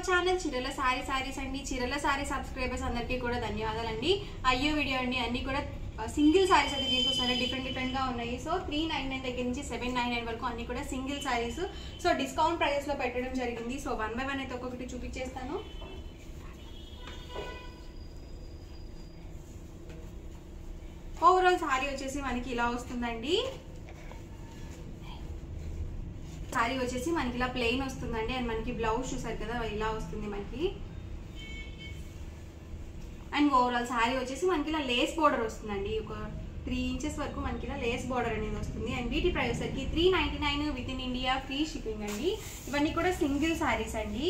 Channel చీరల సారీస్ అండి. చీరల సారీ సబ్స్క్రైబర్స్ అందరికీ కూడా ధన్యవాదాలండి. అయ్యో వీడియో అండి, అన్ని కూడా సింగిల్ సారీస్ అయితే తీసుకొస్తారు. డిఫరెంట్ గా ఉన్నాయి. సో 399 దగ్గర నుంచి 799 వరకు అన్ని కూడా single saris. So discount price లో పెట్టడం జరిగింది. సో 1 by 1 అయితే ఒక్కొక్కటి చూపించేస్తాను. ఓవరాల్ సారీ వచ్చేసి మనకి ఇలా వస్తుందండి. సారీ వచ్చేసి మనకి ఇలా ప్లెయిన్ వస్తుందండి. అండ్ మనకి బ్లౌజ్ చూసారు కదా, ఇలా వస్తుంది మనకి. అండ్ ఓవరాల్ సారీ వచ్చేసి మనకి ఇలా లేస్ బోర్డర్ వస్తుందండి. ఒక 3 inches వరకు మనకి ఇలా లేస్ బోర్డర్ అనేది వస్తుంది. అండ్ వీటి ప్రైస్ వచ్చి 399 with in India, free shipping అండి. ఇవన్నీ కూడా సింగిల్ సారీస్ అండి.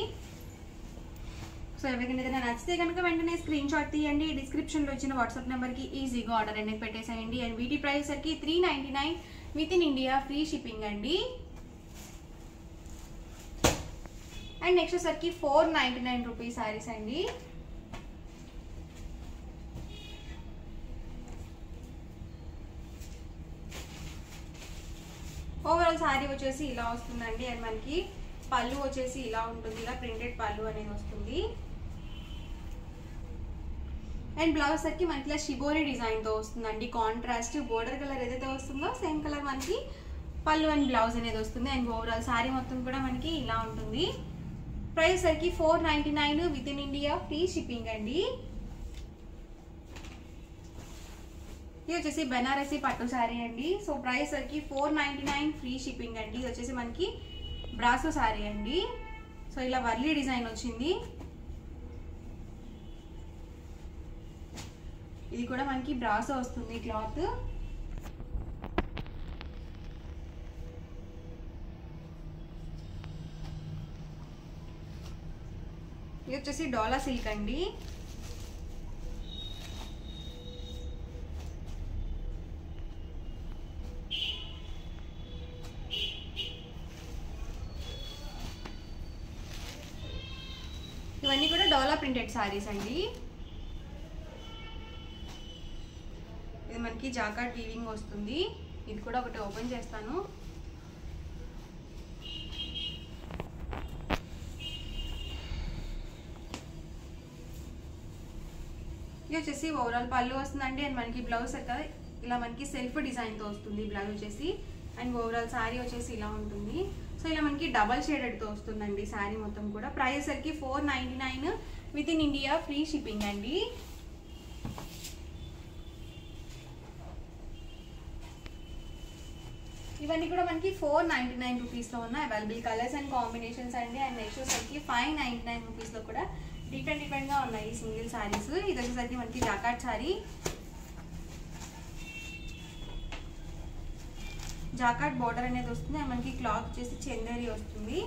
సో ఎవరికైనా ఏదైనా నచ్చితే కనుక వెంటనే స్క్రీన్ షాట్ తీయండి. డిస్క్రిప్షన్ లో ఇచ్చిన వాట్సాప్ నెంబర్ కి ఈజీగా ఆర్డర్ అనేది పెట్టేసేయండి. అండ్ వీటి ప్రైస్ వచ్చి 399 with in India, free shipping అండి. అండ్ నెక్స్ట్ వచ్చేసరికి 499 రూపీస్ సారీస్ అండి. ఓవరాల్ సారీ వచ్చేసి ఇలా వస్తుందండి. అండ్ మనకి పళ్ళు వచ్చేసి ఇలా ఉంటుంది. ఇలా ప్రింటెడ్ పళ్ళు అనేది వస్తుంది. అండ్ బ్లౌజ్ సరికి మనకి ఇలా షిబోరి డిజైన్ తో వస్తుందండి. కాంట్రాస్ట్ బోర్డర్ కలర్ ఏదైతే వస్తుందో సేమ్ కలర్ మనకి పళ్ళు అండ్ బ్లౌజ్ అనేది వస్తుంది. అండ్ ఓవరాల్ సారీ మొత్తం కూడా మనకి ఇలా ఉంటుంది. ప్రైస్ సరికి 499 with in India, free shipping అండి. ఇది వచ్చేసి బెనారసి పట్టు సారీ అండి. సో ప్రైస్ సరికి 499, ఫ్రీ షిప్పింగ్ అండి. ఇది వచ్చేసి మనకి బ్రాసో సారీ అండి. సో ఇలా వర్లీ డిజైన్ వచ్చింది. ఇది కూడా మనకి బ్రాసో వస్తుంది క్లాత్. ఇది వచ్చేసి డోలా సిల్క్ అండి. ఇవన్నీ కూడా డోలా ప్రింటెడ్ సారీస్ అండి. ఇది మనకి జాకార్డ్ వీవింగ్ వస్తుంది. ఇది కూడా ఒకటి ఓపెన్ చేస్తాను. ఇది వచ్చేసి ఓవరాల్ పళ్ళు వస్తుందండి. అండ్ మనకి బ్లౌజ్ కదా ఇలా మనకి సెల్ఫ్ డిజైన్ తో వస్తుంది బ్లౌజ్ వచ్చేసి. అండ్ ఓవరాల్ సారీ వచ్చేసి ఇలా ఉంటుంది. సో ఇలా మనకి డబల్ షేడెడ్ తో వస్తుందండి సారీ మొత్తం కూడా. ప్రైస్ సరికి 499 with in India, free shipping అండి. ఇవన్నీ కూడా మనకి 499 రూపీస్ లో ఉన్న అవైలబుల్ కలర్స్ అండ్ కాంబినేషన్స్ అండి. అండ్ నెక్స్ట్ వచ్చేసరికి 599 రూపీస్ లో కూడా డిఫరెంట్ గా ఉన్నాయి సింగిల్ సారీస్. ఇది వచ్చేసరికి మనకి జాకార్డ్ సారీ. జాకార్డ్ బోర్డర్ అనేది వస్తుంది. అండ్ మనకి క్లాత్ వచ్చేసి చందేరి వస్తుంది.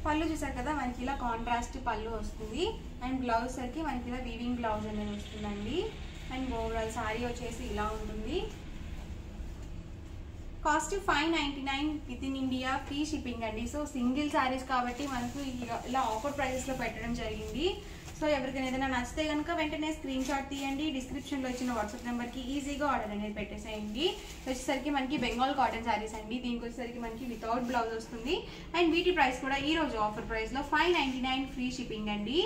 పళ్ళు చూసారు కదా మనకి ఇలా కాంట్రాస్ట్ పళ్ళు వస్తుంది. అండ్ బ్లౌజ్ సరికి మనకి ఇలా వీవింగ్ బ్లౌజ్ అనేది వస్తుందండి. అండ్ ఓవరాల్ సారీ వచ్చేసి ఇలా ఉంటుంది. Cost 599 with in India, free shipping అండి. సో సింగిల్ సారీస్ కాబట్టి మనకు ఇలా ఆఫర్ ప్రైసెస్ లో పెట్టడం జరిగింది. సో ఎవరికైనా ఏదైనా నచ్చితే కనుక వెంటనే స్క్రీన్ షాట్ తీయండి. డిస్క్రిప్షన్ లో ఇచ్చిన వాట్సాప్ నెంబర్ కి ఈజీగా ఆర్డర్ అనేది పెట్టేసేయండి. వచ్చేసరికి మనకి బెంగాల్ కాటన్ సారీస్ అండి. దీనికి వచ్చేసరికి మనకి వితౌట్ బ్లౌజ్ వస్తుంది. అండ్ వీటి ప్రైస్ కూడా ఈ రోజు ఆఫర్ ప్రైస్ లో 599, ఫ్రీ షిప్పింగ్ అండి.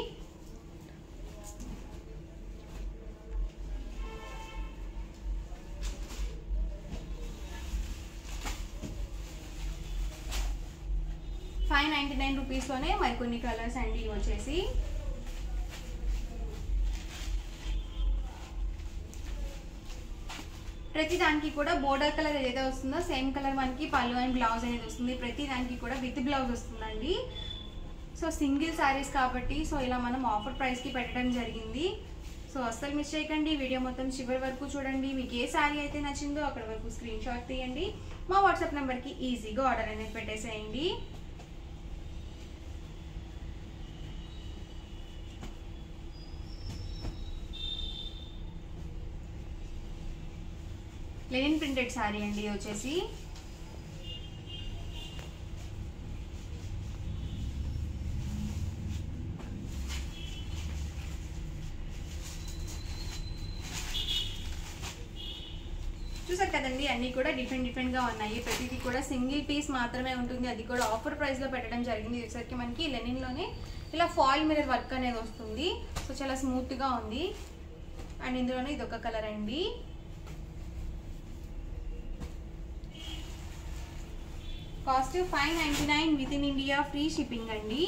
₹599 లోనే మరికొన్ని కలర్స్ అండి. ఇవి వచ్చేసి ప్రతి దానికి కూడా బోర్డర్ కలర్ ఏదైతే వస్తుందో సేమ్ కలర్ మనకి పళ్ళు అండ్ బ్లౌజ్ అనేది వస్తుంది. ప్రతి దానికి కూడా విత్ బ్లౌజ్ వస్తుందండి. సో సింగిల్ సారీస్ కాబట్టి సో ఇలా మనం ఆఫర్ ప్రైస్ కి పెట్టడం జరిగింది. సో అస్సలు మిస్ చేయకండి. వీడియో మొత్తం చివరి వరకు చూడండి. మీకు ఏ సారీ అయితే నచ్చిందో అక్కడ వరకు స్క్రీన్ షాట్ తీయండి. మా వాట్సాప్ నెంబర్ కి ఈజీగా ఆర్డర్ అనేది పెట్టేసేయండి. లెనిన్ ప్రింటెడ్ సారీ అండి వచ్చేసి. చూసారు కదండి, అన్నీ కూడా డిఫరెంట్గా ఉన్నాయి. ప్రతిదీ కూడా సింగిల్ పీస్ మాత్రమే ఉంటుంది, అది కూడా ఆఫర్ ప్రైస్లో పెట్టడం జరిగింది. వచ్చేసరికి మనకి లెనిన్లోనే ఇలా ఫాయిల్ మిర్రర్ వర్క్ అనేది వస్తుంది. సో చాలా స్మూత్గా ఉంది. అండ్ ఇందులోనే ఇది ఒక కలర్ అండి. Cost 599 with in India, free shipping అండి.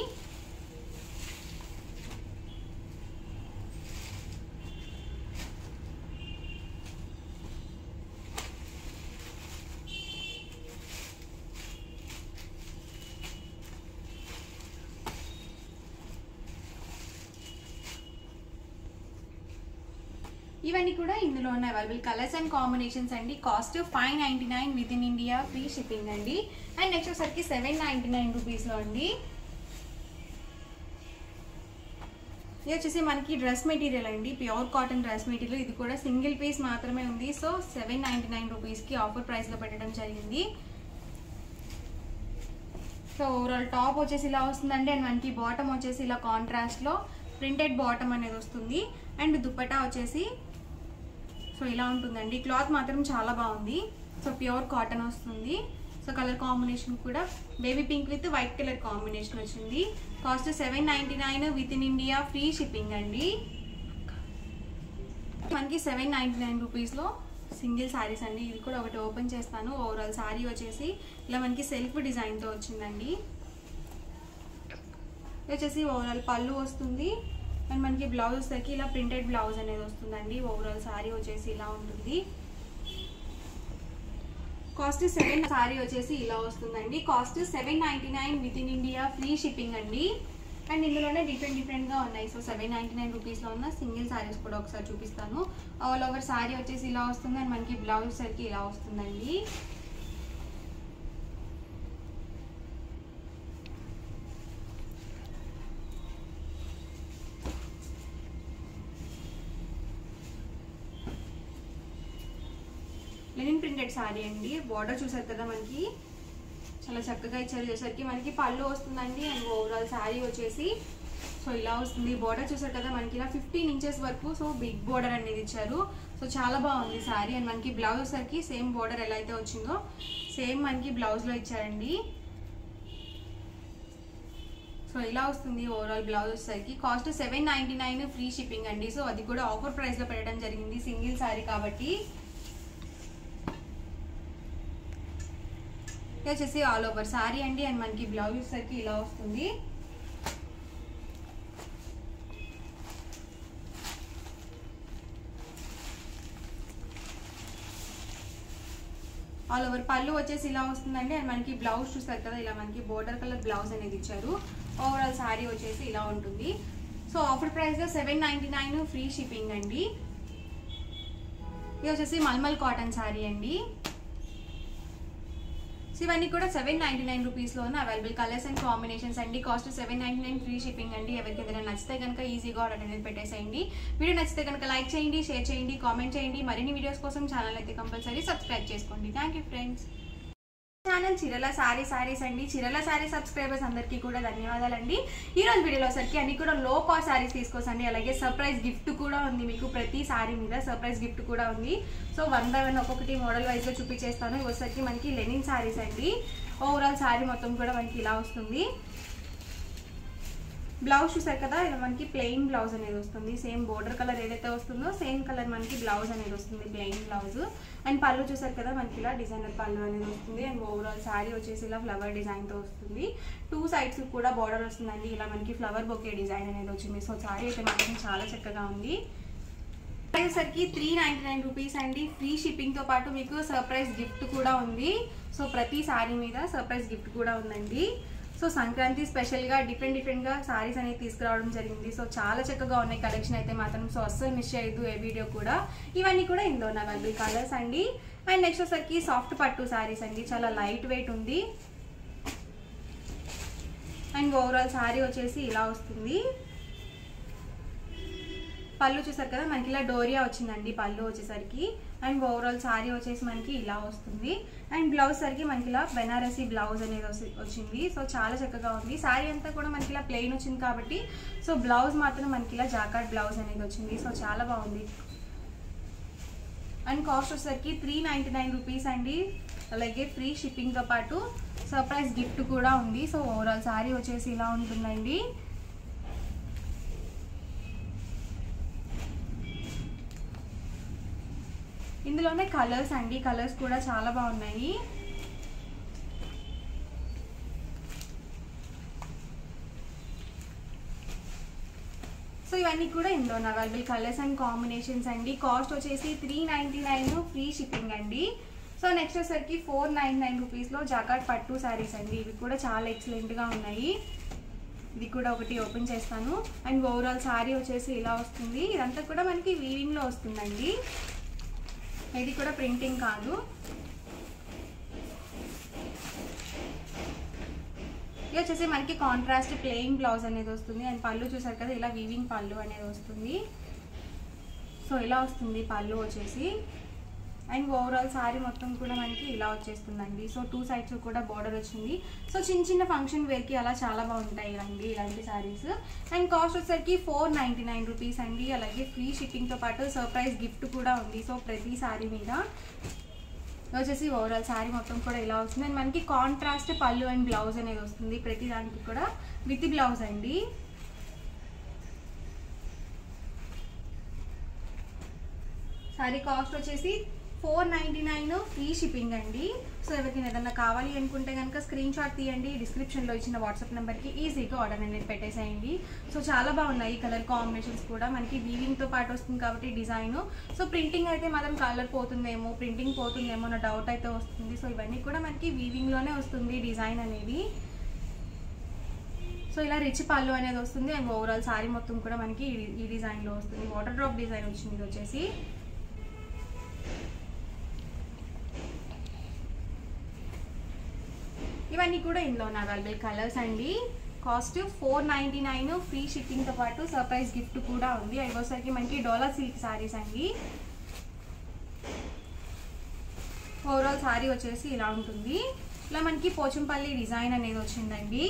ఇవన్నీ కూడా ఇందులో ఉన్న అవైలబుల్ కలర్స్ అండ్ కాంబినేషన్స్ అండి. Cost 599 with in India, free shipping అండి. అండ్ నెక్స్ట్ ఒకసారికి 799 రూపీస్లో అండి. ఇది వచ్చేసి మనకి డ్రెస్ మెటీరియల్ అండి, ప్యూర్ కాటన్ డ్రెస్ మెటీరియల్. ఇది కూడా సింగిల్ పీస్ మాత్రమే ఉంది. సో 799 రూపీస్కి ఆఫర్ ప్రైస్లో పెట్టడం జరిగింది. సో ఓవరాల్ టాప్ వచ్చేసి ఇలా వస్తుందండి. అండ్ మనకి బాటమ్ వచ్చేసి ఇలా కాంట్రాస్ట్లో ప్రింటెడ్ బాటమ్ అనేది వస్తుంది. అండ్ దుపట్టా వచ్చేసి సో ఇలా ఉంటుందండి. క్లాత్ మాత్రం చాలా బాగుంది. సో ప్యూర్ కాటన్ వస్తుంది. సో కలర్ కాంబినేషన్ కూడా baby pink with white colour combination వచ్చింది. Cost 799 within India, free shipping అండి. మనకి 799 రూపీస్లో సింగిల్ శారీస్ అండి. ఇది కూడా ఒకటి ఓపెన్ చేస్తాను. ఓవరాల్ శారీ వచ్చేసి ఇలా మనకి సెల్ఫ్ డిజైన్తో వచ్చిందండి. ఇది వచ్చేసి ఓవరాల్ పళ్ళు వస్తుంది. అండ్ మనకి బ్లౌజ్ వచ్చేసరికి ఇలా ప్రింటెడ్ బ్లౌజ్ అనేది వస్తుందండి. ఓవరాల్ శారీ వచ్చేసి ఇలా ఉంటుంది. కాస్ట్ 7 శారీ వచ్చేసి ఇలా వస్తుందండి. Cost 799 within India, free shipping అండి. అండ్ ఇందులోనే డిఫరెంట్గా ఉన్నాయి. సో 799 రూపీస్లో ఉన్న సింగిల్ శారీస్ కూడా ఒకసారి చూపిస్తాను. ఆల్ ఓవర్ శారీ వచ్చేసి ఇలా వస్తుంది. అండ్ మనకి బ్లౌజ్ సరికి ఇలా వస్తుందండి. లెనిన్ ప్రింటెడ్ శారీ అండి. బార్డర్ చూసారు కదా, మనకి చాలా చక్కగా ఇచ్చారు. చూసరికి మనకి పళ్ళు వస్తుందండి. అండ్ ఓవరాల్ శారీ వచ్చేసి సో ఇలా వస్తుంది. బార్డర్ చూసారు కదా, మనకి ఇలా 15 ఇంచెస్ వరకు సో బిగ్ బార్డర్ అనేది ఇచ్చారు. సో చాలా బాగుంది శారీ. అండ్ మనకి బ్లౌజ్ వచ్చేసరికి సేమ్ బార్డర్ ఎలా అయితే వచ్చిందో సేమ్ మనకి బ్లౌజ్లో ఇచ్చారండి. సో ఇలా వస్తుంది ఓవరాల్ బ్లౌజ్ వచ్చేసరికి. కాస్ట్ 799, ఫ్రీ షిప్పింగ్ అండి. సో అది కూడా ఆఫర్ ప్రైస్లో పెట్టడం జరిగింది, సింగిల్ శారీ కాబట్టి. ఇది వచ్చేసి ఆల్ ఓవర్ శారీ అండి. అండ్ మనకి బ్లౌజ్ వచ్చేసరికి ఇలా వస్తుంది. ఆల్ ఓవర్ పళ్ళు వచ్చేసి ఇలా వస్తుందండి. అండ్ మనకి బ్లౌజ్ చూస్తారు కదా, ఇలా మనకి బోర్డర్ కలర్ బ్లౌజ్ అనేది ఇచ్చారు. ఓవరాల్ శారీ వచ్చేసి ఇలా ఉంటుంది. సో ఆఫర్ ప్రైస్లో 799, ఫ్రీ షిప్పింగ్ అండి. ఇది వచ్చేసి మల్మల్ కాటన్ శారీ అండి. సో ఇవన్నీ కూడా 799 రూపీస్లో ఉన్న అవైలబుల్ కలర్స్ అండ్ కాంబినేషన్స్ అండి. కాస్ట్ 799, ఫ్రీ షిప్పింగ్ అండి. ఎవరికి ఏదైనా నచ్చితే కనుక ఈజీగా ఆర్డర్ అనేది పెట్టేసేయండి. వీడియో నచ్చితే కనుక లైక్ చేయండి, షేర్ చేయండి, కామెంట్ చేయండి. మరిన్ని వీడియోస్ కోసం ఛానల్ అయితే కంపల్సరీ సబ్స్క్రైబ్ చేసుకోండి. Thank you friends. Channel Chirala saris అండి. చిరల సారీ సబ్స్క్రైబర్స్ అందరికీ కూడా ధన్యవాదాలండి. ఈ రోజు వీడియోలో సరికి అన్ని కూడా లో కాస్ట్ సారీస్ తీసుకొచ్చండి. అలాగే సర్ప్రైజ్ గిఫ్ట్ కూడా ఉంది, మీకు ప్రతి సారీ మీద సర్ప్రైజ్ గిఫ్ట్ కూడా ఉంది. సో 1 by 1 ఒక్కొక్కటి మోడల్ వైజ్ లో చూపించేస్తాను. ఇవసరికి మనకి లెనిన్ సారీస్ అండి. ఓవరాల్ సారీ మొత్తం కూడా మనకి ఇలా వస్తుంది. బ్లౌజ్ చూసారు కదా, ఇలా మనకి ప్లెయిన్ బ్లౌజ్ అనేది వస్తుంది. సేమ్ బోర్డర్ కలర్ ఏదైతే వస్తుందో సేమ్ కలర్ మనకి బ్లౌజ్ అనేది వస్తుంది, ప్లెయిన్ బ్లౌజ్. అండ్ పళ్ళు చూసారు కదా, మనకి ఇలా డిజైనర్ పళ్ళు అనేది వస్తుంది. అండ్ ఓవరాల్ శారీ వచ్చేసి ఇలా ఫ్లవర్ డిజైన్తో వస్తుంది. 2 sides కూడా బార్డర్ వస్తుందండి. ఇలా మనకి ఫ్లవర్ బొకే డిజైన్ అనేది వచ్చింది. సో శారీ అయితే మాత్రం చాలా చక్కగా ఉంది. సరికి 399 రూపీస్ అండి. ఫ్రీ షిప్పింగ్తో పాటు మీకు సర్ప్రైజ్ గిఫ్ట్ కూడా ఉంది. సో ప్రతి శారీ మీద సర్ప్రైజ్ గిఫ్ట్ కూడా ఉందండి. సో సంక్రాంతి స్పెషల్గా డిఫరెంట్గా సారీస్ అనేది తీసుకురావడం జరిగింది. సో చాలా చక్కగా ఉన్నాయి కలెక్షన్ అయితే మాత్రం. సో అస్సలు మిస్ చేయొద్దు ఏ వీడియో కూడా. ఇవన్నీ కూడా ఇందులో ఉన్న అవైలబుల్ కలర్స్ అండి. అండ్ నెక్స్ట్ వచ్చేసరికి సాఫ్ట్ పట్టు సారీస్ అండి. చాలా లైట్ వెయిట్ ఉంది. అండ్ ఓవరాల్ సారీ వచ్చేసి ఇలా వస్తుంది. పళ్ళు చూసారు కదా, మనకి ఇలా డోరియా వచ్చిందండి పళ్ళు వచ్చేసరికి. అండ్ ఓవరాల్ సారీ వచ్చేసి మనకి ఇలా వస్తుంది. అండ్ బ్లౌజ్ సరికి మనకి ఇలా బెనారసీ బ్లౌజ్ అనేది వచ్చింది. సో చాలా చక్కగా ఉంది. సారీ అంతా కూడా మనకి ఇలా ప్లెయిన్ వచ్చింది కాబట్టి సో బ్లౌజ్ మాత్రం మనకి ఇలా జాకార్డ్ బ్లౌజ్ అనేది వచ్చింది. సో చాలా బాగుంది. అండ్ కాస్ట్ వచ్చేసరికి 399 రూపీస్ అండి. అలాగే ఫ్రీ షిప్పింగ్తో పాటు సర్ప్రైజ్ గిఫ్ట్ కూడా ఉంది. సో ఓవరాల్ శారీ వచ్చేసి ఇలా ఉంటుందండి. ఇందులోనే కలర్స్ అండి, కలర్స్ కూడా చాలా బాగున్నాయి. సో ఇవన్నీ కూడా ఇందులో అవైలబుల్ కలర్స్ అండ్ కాంబినేషన్స్ అండి. కాస్ట్ వచ్చేసి 399 ఫ్రీ షిప్పింగ్ అండి. సో నెక్స్ట్ వచ్చేసరికి 499 రూపీస్లో జాకార్డ్ పట్టు శారీస్ అండి. ఇవి కూడా చాలా ఎక్సలెంట్గా ఉన్నాయి. ఇది కూడా ఒకటి ఓపెన్ చేస్తాను. అండ్ ఓవరాల్ శారీ వచ్చేసి ఇలా వస్తుంది. ఇదంతా కూడా మనకి వీవింగ్లో వస్తుందండి, ఇది కూడా ప్రింటింగ్ కాదు. ఇది వచ్చేసి మనకి కాంట్రాస్ట్ ప్లెయిన్ బ్లౌజ్ అనేది వస్తుంది. అండ్ పళ్ళు చూసారు కదా, ఇలా వీవింగ్ పళ్ళు అనేది వస్తుంది. సో ఇలా వస్తుంది పళ్ళు వచ్చేసి. అండ్ ఓవరాల్ శారీ మొత్తం కూడా మనకి ఇలా వచ్చేస్తుందండి. సో 2 సైడ్స్ కూడా బార్డర్ వచ్చింది. సో చిన్న చిన్న ఫంక్షన్ వేర్కి అలా చాలా బాగుంటాయి అండి ఇలాంటి శారీస్. అండ్ కాస్ట్ వచ్చేసరికి 499 రూపీస్ అండి. అలాగే ఫ్రీ షిప్పింగ్తో పాటు సర్ప్రైజ్ గిఫ్ట్ కూడా ఉంది. సో ప్రతి శారీ మీద వచ్చేసి ఓవరాల్ శారీ మొత్తం కూడా ఇలా వస్తుంది. అండ్ మనకి కాంట్రాస్ట్ పళ్ళు అండ్ బ్లౌజ్ అనేది వస్తుంది. ప్రతి దానికి కూడా విత్ బ్లౌజ్ అండి. శారీ కాస్ట్ వచ్చేసి 499 ఫ్రీ షిప్పింగ్ అండి. సో ఎవరికైనా ఏదన్నా కావాలి అనుకుంటే కనుక స్క్రీన్ షాట్ తీయండి, డిస్క్రిప్షన్లో ఇచ్చిన వాట్సాప్ నెంబర్కి ఈజీగా ఆర్డర్ అనేది పెట్టేసేయండి. సో చాలా బాగున్నాయి కలర్ కాంబినేషన్స్ కూడా. మనకి వీవింగ్తో పాటు వస్తుంది కాబట్టి డిజైన్. సో ప్రింటింగ్ అయితే మాత్రం కలర్ పోతుందేమో, ప్రింటింగ్ పోతుందేమో నా డౌట్ అయితే వస్తుంది. సో ఇవన్నీ కూడా మనకి వీవింగ్లోనే వస్తుంది డిజైన్ అనేది. సో ఇలా రిచ్ పళ్ళు అనేది వస్తుంది. అండ్ ఓవరాల్ శారీ మొత్తం కూడా మనకి ఈ డిజైన్లో వస్తుంది. వాటర్ డ్రాప్ డిజైన్ వచ్చింది ఇది వచ్చేసి. ఇవన్నీ కూడా ఇందులో అవైలబుల్ కలర్స్ అండి. కాస్ట్ 499 ఫ్రీ షిప్పింగ్తో పాటు సర్ప్రైజ్ గిఫ్ట్ కూడా ఉంది. అవి వచ్చేసరికి మనకి డోలా సిల్క్ శారీస్ అండి. ఓవరాల్ శారీ వచ్చేసి ఇలా ఉంటుంది. ఇలా మనకి పోచంపల్లి డిజైన్ అనేది వచ్చిందండి.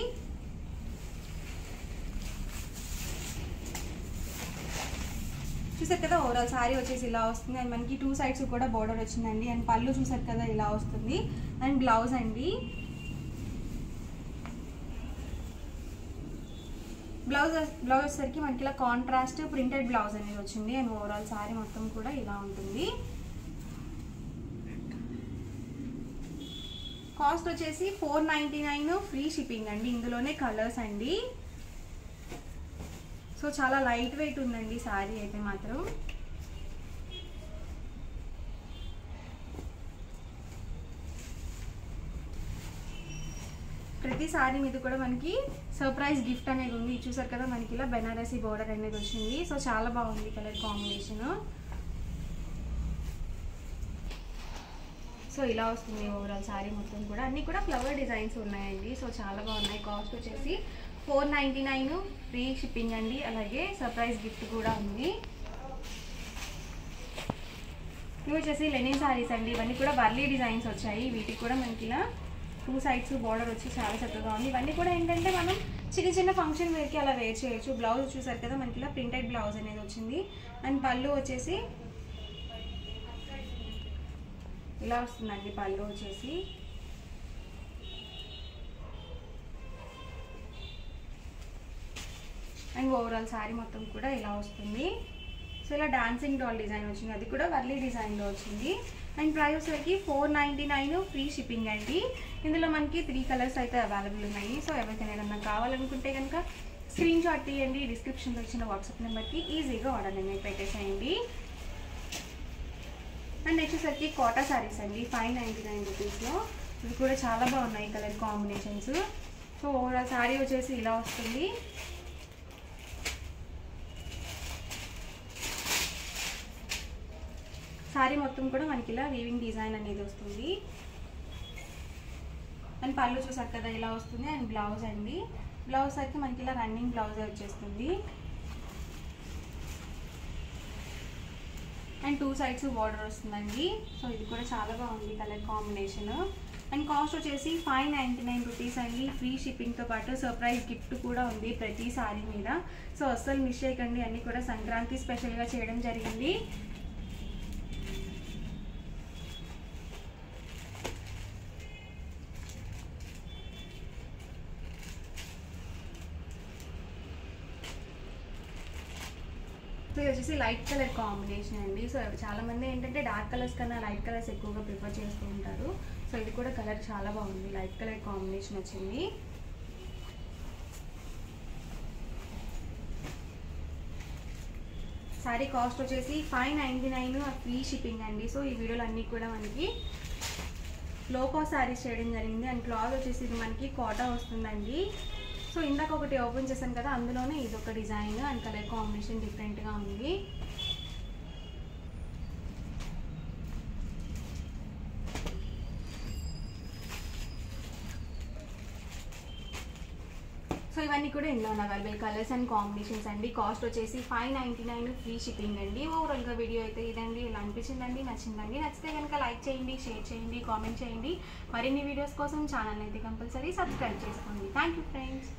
చూసారు కదా, ఓవరాల్ శారీ వచ్చేసి ఇలా వస్తుంది. అండ్ మనకి 2 సైడ్స్ కూడా బోర్డర్ వచ్చిందండి. అండ్ పళ్ళు చూసారు కదా ఇలా వస్తుంది. అండ్ బ్లౌజ్ అండి. బ్లౌజ్ వచ్చేసరికి మనకి ఇలా కాంట్రాస్ట్ ప్రింటెడ్ బ్లౌజ్ అనేది వచ్చింది. అండ్ ఓవరాల్ శారీ మొత్తం కూడా ఇలా ఉంటుంది. కాస్ట్ వచ్చేసి 499 ఫ్రీ షిప్పింగ్ అండి. ఇందులోనే కలర్స్ అండి. సో చాలా లైట్ వెయిట్ ఉందండి శారీ అయితే మాత్రం. ప్రతి శారీ మీద కూడా మనకి సర్ప్రైజ్ గిఫ్ట్ అనేది ఉంది. చూసారు కదా, మనకి ఇలా బెనారసీ బోర్డర్ అనేది వచ్చింది. సో చాలా బాగుంది కలర్ కాంబినేషన్. సో ఇలా వస్తుంది ఓవరాల్ శారీ మొత్తం కూడా. అన్నీ కూడా ఫ్లవర్ డిజైన్స్ ఉన్నాయండి. సో చాలా బాగున్నాయి. కాస్ట్ వచ్చేసి 499 ఫ్రీ షిప్పింగ్ అండి. అలాగే సర్ప్రైజ్ గిఫ్ట్ కూడా ఉంది. ఇవి వచ్చేసి లెనిన్ శారీస్ అండి. ఇవన్నీ కూడా వర్లీ డిజైన్స్ వచ్చాయి. వీటికి కూడా మనకి ఇలా 2 సైడ్స్ బార్డర్ వచ్చి చాలా చక్కగా ఉంది. ఇవన్నీ కూడా ఏంటంటే మనం చిన్న చిన్న ఫంక్షన్ వేర్కి అలా వేర్ చేయొచ్చు. బ్లౌజ్ చూసారు కదా, మనకి ఇలా ప్రింటెడ్ బ్లౌజ్ అనేది వచ్చింది. అండ్ పళ్ళు వచ్చేసి ఇలా వస్తుందండి. పళ్ళు వచ్చేసి అండ్ ఓవరాల్ శారీ మొత్తం కూడా ఇలా వస్తుంది. సో ఇలా డాన్సింగ్ డాల్ డిజైన్ వచ్చింది, అది కూడా వర్లీ డిజైన్లో వచ్చింది. అండ్ ప్రైస్ వచ్చేసరికి 499 ఫ్రీ షిప్పింగ్ అండి. ఇందులో మనకి 3 కలర్స్ అయితే అవైలబుల్ ఉన్నాయి. సో ఎవరికైనా ఏదన్నా కావాలనుకుంటే కనుక స్క్రీన్ షాట్ తీయండి, డిస్క్రిప్షన్లో ఇచ్చిన వాట్సాప్ నెంబర్కి ఈజీగా ఆర్డర్ అనేది పెట్టేసేయండి. అండ్ నెక్స్ట్ వచ్చేసరికి కోటా శారీస్ అండి. 599 రూపీస్లో. ఇవి కూడా చాలా బాగున్నాయి colour combinations. So overall sari వచ్చేసి ఇలా వస్తుంది. శారీ మొత్తం కూడా మనకి ఇలా వీవింగ్ డిజైన్ అనేది వస్తుంది. అండ్ పళ్ళు చూసారు కదా ఇలా వస్తుంది. అండ్ బ్లౌజ్ అండి. బ్లౌజ్ అయితే మనకి ఇలా రన్నింగ్ బ్లౌజ్ వచ్చేస్తుంది. అండ్ 2 సైడ్స్ బార్డర్ వస్తుందండి. సో ఇది కూడా చాలా బాగుంది కలర్ కాంబినేషన్. అండ్ కాస్ట్ వచ్చేసి 599 రూపీస్ అండి. ఫ్రీ షిప్పింగ్తో పాటు సర్ప్రైజ్ గిఫ్ట్ కూడా ఉంది ప్రతి శారీ మీద. సో అస్సలు మిస్ చేయకండి. అన్నీ కూడా సంక్రాంతి స్పెషల్గా చేయడం జరిగింది. సో ఇది వచ్చేసి లైట్ కలర్ కాంబినేషన్ అండి. సో చాలామంది ఏంటంటే డార్క్ కలర్స్ కన్నా లైట్ కలర్స్ ఎక్కువగా ప్రిఫర్ చేస్తూ ఉంటారు. సో ఇది కూడా కలర్ చాలా బాగుంది, లైట్ కలర్ కాంబినేషన్ వచ్చింది. సారీ కాస్ట్ వచ్చేసి 599 ఫ్రీ షిప్పింగ్ అండి. సో ఈ వీడియోలో అన్నీ కూడా మనకి లో కాస్ట్ శారీస్ చేయడం జరిగింది. అండ్ క్లాత్ వచ్చేసి ఇది మనకి కాటన్ వస్తుందండి. సో ఇందాక ఒకటి ఓపెన్ చేశాను కదా, అందులోనే ఇది ఒక డిజైన్ అండ్ కలర్ కాంబినేషన్ డిఫరెంట్గా ఉంది. సో ఇవన్నీ కూడా ఇందులో ఉన్న అవైలబుల్ కలర్స్ అండ్ కాంబినేషన్స్ అండి. కాస్ట్ వచ్చేసి 599 ఫ్రీ షిప్పింగ్ అండి. ఓవరాల్గా వీడియో అయితే ఇదండి. ఇలా అనిపించిందండి, నచ్చిందండి. నచ్చితే కనుక లైక్ చేయండి, షేర్ చేయండి, కామెంట్ చేయండి. మరిన్ని వీడియోస్ కోసం ఛానల్ అయితే కంపల్సరీ సబ్స్క్రైబ్ చేసుకోండి. Thank you friends.